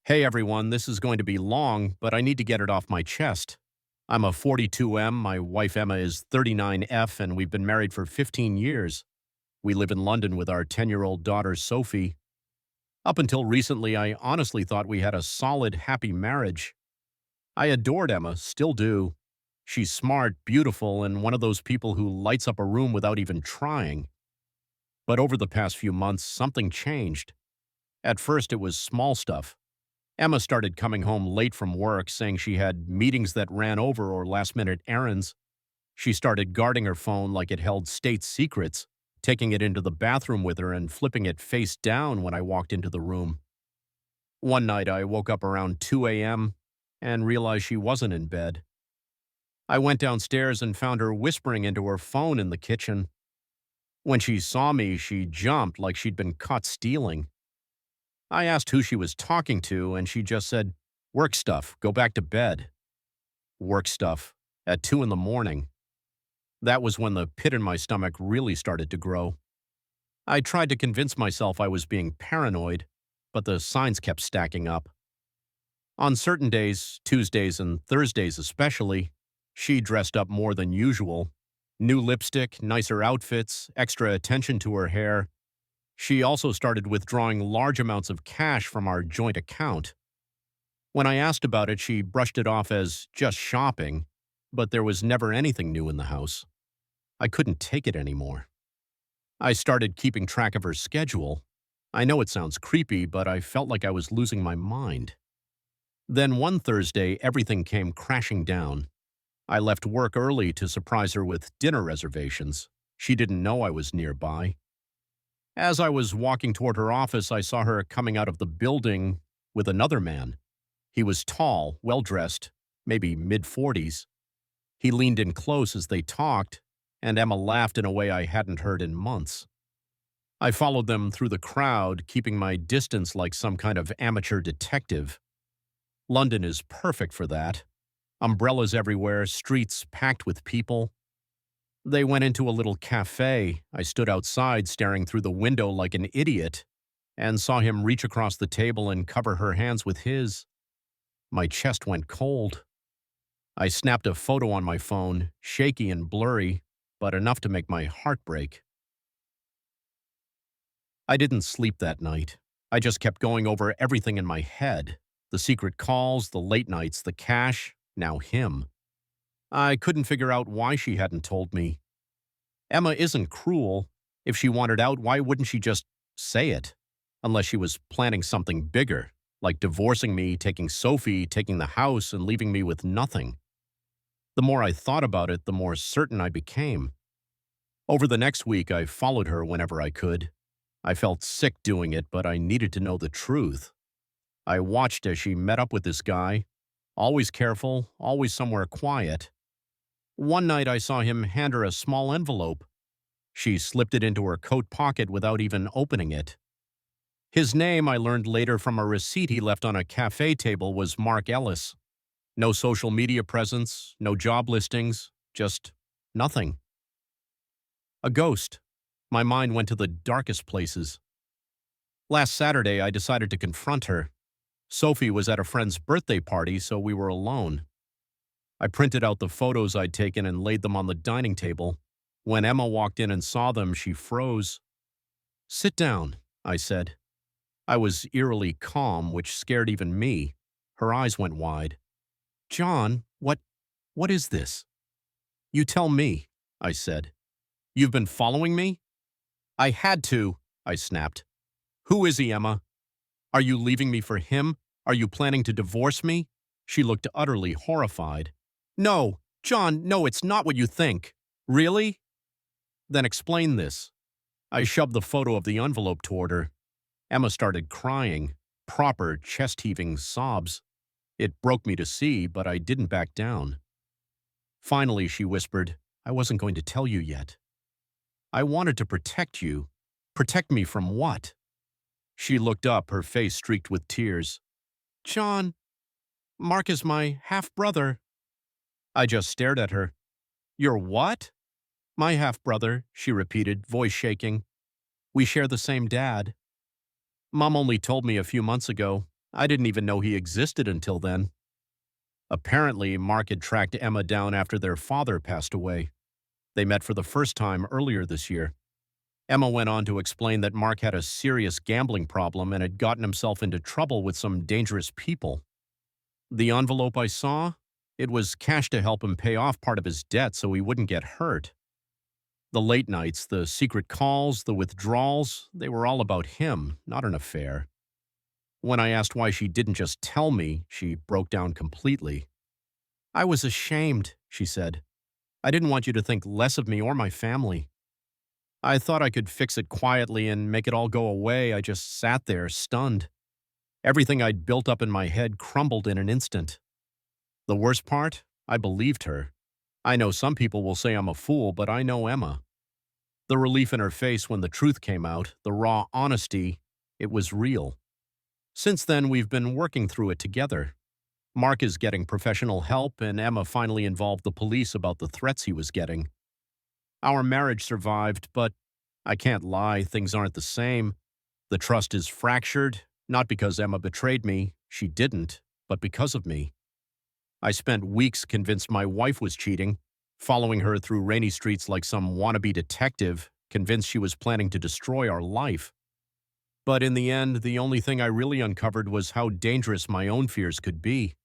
Hey everyone, this is going to be long, but I need to get it off my chest. I'm a 42M, my wife Emma is 39F, and we've been married for 15 years. We live in London with our 10-year-old daughter Sophie. Up until recently, I honestly thought we had a solid, happy marriage. I adored Emma, still do. She's smart, beautiful, and one of those people who lights up a room without even trying. But over the past few months, something changed. At first, it was small stuff. Emma started coming home late from work, saying she had meetings that ran over or last-minute errands. She started guarding her phone like it held state secrets, taking it into the bathroom with her and flipping it face down when I walked into the room. One night, I woke up around 2 a.m. and realized she wasn't in bed. I went downstairs and found her whispering into her phone in the kitchen. When she saw me, she jumped like she'd been caught stealing. I asked who she was talking to, and she just said, "Work stuff, go back to bed." Work stuff, at 2 in the morning. That was when the pit in my stomach really started to grow. I tried to convince myself I was being paranoid, but the signs kept stacking up. On certain days, Tuesdays and Thursdays especially, she dressed up more than usual. New lipstick, nicer outfits, extra attention to her hair. She also started withdrawing large amounts of cash from our joint account. When I asked about it, she brushed it off as just shopping, but there was never anything new in the house. I couldn't take it anymore. I started keeping track of her schedule. I know it sounds creepy, but I felt like I was losing my mind. Then one Thursday, everything came crashing down. I left work early to surprise her with dinner reservations. She didn't know I was nearby. As I was walking toward her office, I saw her coming out of the building with another man. He was tall, well-dressed, maybe mid-40s. He leaned in close as they talked, and Emma laughed in a way I hadn't heard in months. I followed them through the crowd, keeping my distance like some kind of amateur detective. London is perfect for that. Umbrellas everywhere, streets packed with people. They went into a little cafe. I stood outside staring through the window like an idiot and saw him reach across the table and cover her hands with his. My chest went cold. I snapped a photo on my phone, shaky and blurry, but enough to make my heart break. I didn't sleep that night. I just kept going over everything in my head. The secret calls, the late nights, the cash, now him. I couldn't figure out why she hadn't told me. Emma isn't cruel. If she wanted out, why wouldn't she just say it? Unless she was planning something bigger, like divorcing me, taking Sophie, taking the house, and leaving me with nothing. The more I thought about it, the more certain I became. Over the next week, I followed her whenever I could. I felt sick doing it, but I needed to know the truth. I watched as she met up with this guy, always careful, always somewhere quiet. One night I saw him hand her a small envelope. She slipped it into her coat pocket without even opening it. His name, I learned later from a receipt he left on a cafe table, was Mark Ellis. No social media presence, no job listings, just nothing. A ghost. My mind went to the darkest places. Last Saturday, I decided to confront her. Sophie was at a friend's birthday party, so we were alone. I printed out the photos I'd taken and laid them on the dining table. When Emma walked in and saw them, she froze. "Sit down," I said. I was eerily calm, which scared even me. Her eyes went wide. "John, what is this?" "You tell me," I said. "You've been following me?" "I had to," I snapped. "Who is he, Emma? Are you leaving me for him? Are you planning to divorce me?" She looked utterly horrified. "No, John, no, it's not what you think." "Really?" "Then explain this." I shoved the photo of the envelope toward her. Emma started crying, proper chest-heaving sobs. It broke me to see, but I didn't back down. Finally, she whispered, "I wasn't going to tell you yet. I wanted to protect you." "Protect me from what?" She looked up, her face streaked with tears. "John, Mark is my half-brother." I just stared at her. "Your what?" "My half-brother," she repeated, voice shaking. "We share the same dad. Mom only told me a few months ago. I didn't even know he existed until then. Apparently, Mark had tracked Emma down after their father passed away. They met for the first time earlier this year. Emma went on to explain that Mark had a serious gambling problem and had gotten himself into trouble with some dangerous people. The envelope I saw? It was cash to help him pay off part of his debt so he wouldn't get hurt. The late nights, the secret calls, the withdrawals, they were all about him, not an affair. When I asked why she didn't just tell me, she broke down completely. I was ashamed, she said. I didn't want you to think less of me or my family. I thought I could fix it quietly and make it all go away. I just sat there, stunned. Everything I'd built up in my head crumbled in an instant. The worst part? I believed her. I know some people will say I'm a fool, but I know Emma. The relief in her face when the truth came out, the raw honesty, it was real. Since then, we've been working through it together. Mark is getting professional help, and Emma finally involved the police about the threats he was getting. Our marriage survived, but I can't lie, things aren't the same. The trust is fractured, not because Emma betrayed me, she didn't, but because of me. I spent weeks convinced my wife was cheating, following her through rainy streets like some wannabe detective, convinced she was planning to destroy our life. But in the end, the only thing I really uncovered was how dangerous my own fears could be.